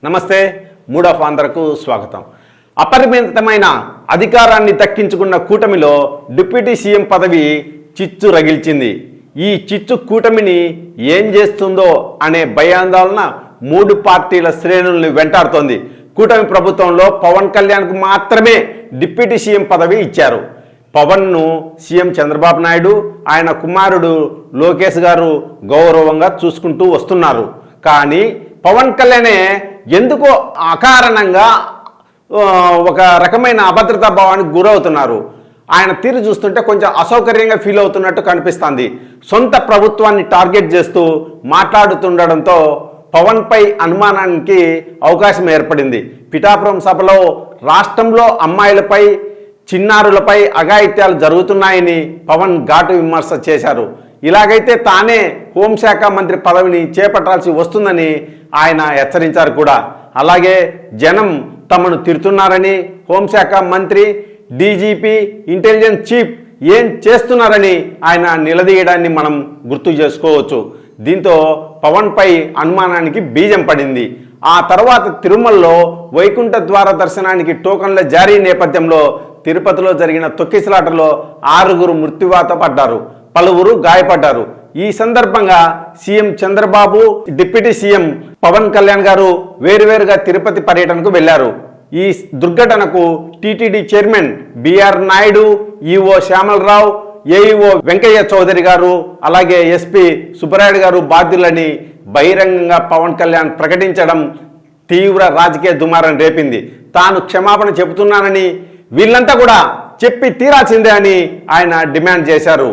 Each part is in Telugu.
నమస్తే. మూడ్ ఆఫ్ ఆంధ్రకు స్వాగతం. అపరిమితమైన అధికారాన్ని దక్కించుకున్న కూటమిలో డిప్యూటీ సీఎం పదవి చిచ్చు రగిల్చింది. ఈ చిచ్చు కూటమిని ఏం చేస్తుందో అనే భయాందోళన మూడు పార్టీల శ్రేణుల్ని వెంటాడుతోంది. కూటమి ప్రభుత్వంలో పవన్ కళ్యాణ్కు మాత్రమే డిప్యూటీ సీఎం పదవి ఇచ్చారు. పవన్ను సీఎం చంద్రబాబు నాయుడు, ఆయన కుమారుడు లోకేష్ గారు గౌరవంగా చూసుకుంటూ వస్తున్నారు. కానీ పవన్ కళ్యాణే ఎందుకో అకారణంగా ఒక రకమైన అభద్రతా భావానికి గురవుతున్నారు. ఆయన తీరు చూస్తుంటే కొంచెం అసౌకర్యంగా ఫీల్ అవుతున్నట్టు కనిపిస్తుంది. సొంత ప్రభుత్వాన్ని టార్గెట్ చేస్తూ మాట్లాడుతుండడంతో పవన్పై అనుమానానికి అవకాశం ఏర్పడింది. పిఠాపురం సభలో రాష్ట్రంలో అమ్మాయిలపై, చిన్నారులపై అఘాయిత్యాలు జరుగుతున్నాయని పవన్ ఘాటు విమర్శ చేశారు. ఇలాగైతే తానే హోంశాఖ మంత్రి పదవిని చేపట్టాల్సి వస్తుందని ఆయన హెచ్చరించారు కూడా. అలాగే జనం తమను తిడుతున్నారని, హోంశాఖ మంత్రి, డీజీపీ, ఇంటెలిజెన్స్ చీఫ్ ఏం చేస్తున్నారని ఆయన నిలదీయడాన్ని మనం గుర్తు చేసుకోవచ్చు. దీంతో పవన్పై అనుమానానికి బీజం పడింది. ఆ తర్వాత తిరుమలలో వైకుంఠ ద్వార దర్శనానికి టోకన్ల జారీ నేపథ్యంలో తిరుపతిలో జరిగిన తొక్కిసలాటలో 6 మృత్యువాత పడ్డారు, పలువురు గాయపడ్డారు. ఈ సందర్భంగా CM Chandrababu, deputy CM Pawan Kalyan గారు వేరువేరుగా తిరుపతి పర్యటనకు వెళ్లారు. ఈ దుర్ఘటనకు TTD chairman BR Naidu, EO Syamala Rao, AEO Venkaiah Chowdary గారు, అలాగే ఎస్పీ సుబ్బరాయుడు గారు బాధ్యులని బహిరంగంగా పవన్ కళ్యాణ్ ప్రకటించడం తీవ్ర రాజకీయ దుమారం రేపింది. తాను క్షమాపణ చెబుతున్నానని, వీళ్ళంతా కూడా చెప్పి తీరాల్సిందే అని ఆయన డిమాండ్ చేశారు.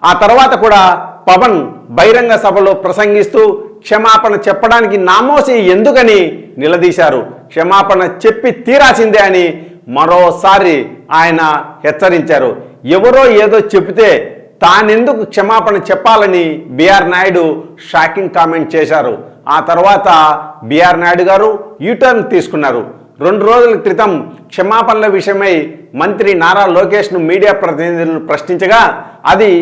ఆ తర్వాత కూడా పవన్ బహిరంగ సభలో ప్రసంగిస్తూ క్షమాపణ చెప్పడానికి నామోసి ఎందుకని నిలదీశారు. క్షమాపణ చెప్పి తీరాల్సిందే అని మరోసారి ఆయన హెచ్చరించారు. ఎవరో ఏదో చెబితే తానెందుకు క్షమాపణ చెప్పాలని బిఆర్ నాయుడు షాకింగ్ కామెంట్ చేశారు. ఆ తర్వాత బిఆర్ నాయుడు గారు యూటర్న్ తీసుకున్నారు. 2 రోజుల క్రితం క్షమాపణల విషయమై మంత్రి నారా లోకేష్ను మీడియా ప్రతినిధులు ప్రశ్నించగా అది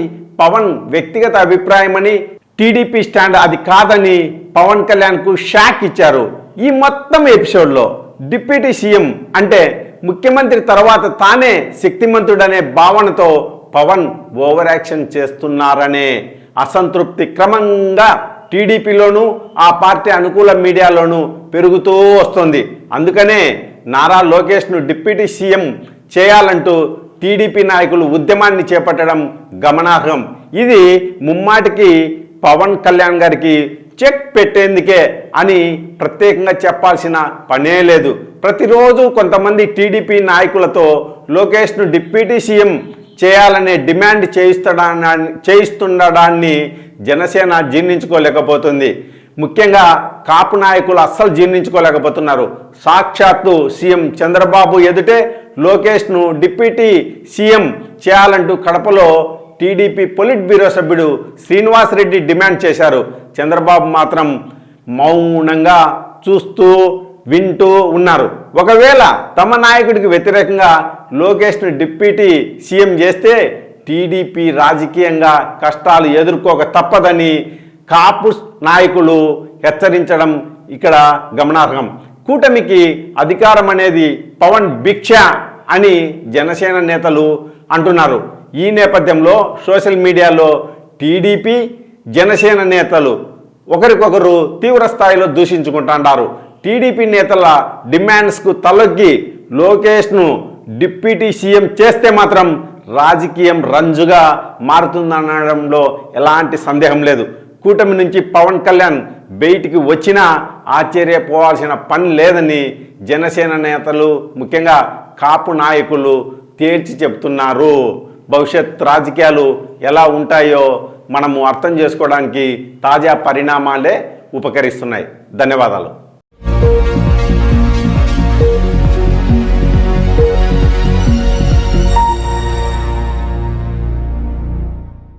పవన్ వ్యక్తిగత అభిప్రాయమని, టీడీపీ స్టాండ్ అది కాదని పవన్ కళ్యాణ్కు షాక్ ఇచ్చారు. ఈ మొత్తం ఎపిసోడ్లో డిప్యూటీ సీఎం అంటే ముఖ్యమంత్రి తర్వాత తానే శక్తిమంతుడనే భావనతో పవన్ ఓవర్ యాక్షన్ చేస్తున్నారనే అసంతృప్తి క్రమంగా టీడీపీలోనూ, ఆ పార్టీ అనుకూల మీడియాలోనూ పెరుగుతూ వస్తుంది. అందుకనే నారా లోకేష్ను డిప్యూటీ సీఎం చేయాలంటూ టీడీపీ నాయకులు ఉద్యమాన్ని చేపట్టడం గమనార్హం. ఇది ముమ్మాటికి పవన్ కళ్యాణ్ గారికి చెక్ పెట్టేందుకే అని ప్రత్యేకంగా చెప్పాల్సిన పనే లేదు. ప్రతిరోజు కొంతమంది టీడీపీ నాయకులతో లోకేష్ను డిప్యూటీ సీఎం చేయాలనే డిమాండ్ చేయిస్తుండడాన్ని జనసేన జీర్ణించుకోలేకపోతుంది. ముఖ్యంగా కాపు నాయకులు అస్సలు జీర్ణించుకోలేకపోతున్నారు. సాక్షాత్తు సీఎం చంద్రబాబు ఎదుటే లోకేష్ను డిప్యూటీ సీఎం చేయాలంటూ కడపలో టీడీపీ పొలిట్ బ్యూరో సభ్యుడు శ్రీనివాసరెడ్డి డిమాండ్ చేశారు. చంద్రబాబు మాత్రం మౌనంగా చూస్తూ వింటూ ఉన్నారు. ఒకవేళ తమ నాయకుడికి వ్యతిరేకంగా లోకేష్ను డిప్యూటీ సీఎం చేస్తే టీడీపీ రాజకీయంగా కష్టాలు ఎదుర్కోక తప్పదని కాపు నాయకులు హెచ్చరించడం ఇక్కడ గమనార్హం. కూటమికి అధికారం అనేది పవన్ భిక్ష అని జనసేన నేతలు అంటున్నారు. ఈ నేపథ్యంలో సోషల్ మీడియాలో టీడీపీ, జనసేన నేతలు ఒకరికొకరు తీవ్ర స్థాయిలో దూషించుకుంటున్నారు. టీడీపీ నేతల డిమాండ్స్కు తలొగ్గి లోకేష్ను డిప్యూటీ సీఎం చేస్తే మాత్రం రాజకీయం రంజుగా మారుతుందనడంలో ఎలాంటి సందేహం లేదు. కూటమి నుంచి పవన్ కళ్యాణ్ బయటికి వచ్చినా ఆశ్చర్యపోవాల్సిన పని లేదని జనసేన నేతలు, ముఖ్యంగా కాపు నాయకులు తేల్చి చెబుతున్నారు. భవిష్యత్ రాజకీయాలు ఎలా ఉంటాయో మనము అర్థం చేసుకోవడానికి తాజా పరిణామాలే ఉపకరిస్తున్నాయి. ధన్యవాదాలు.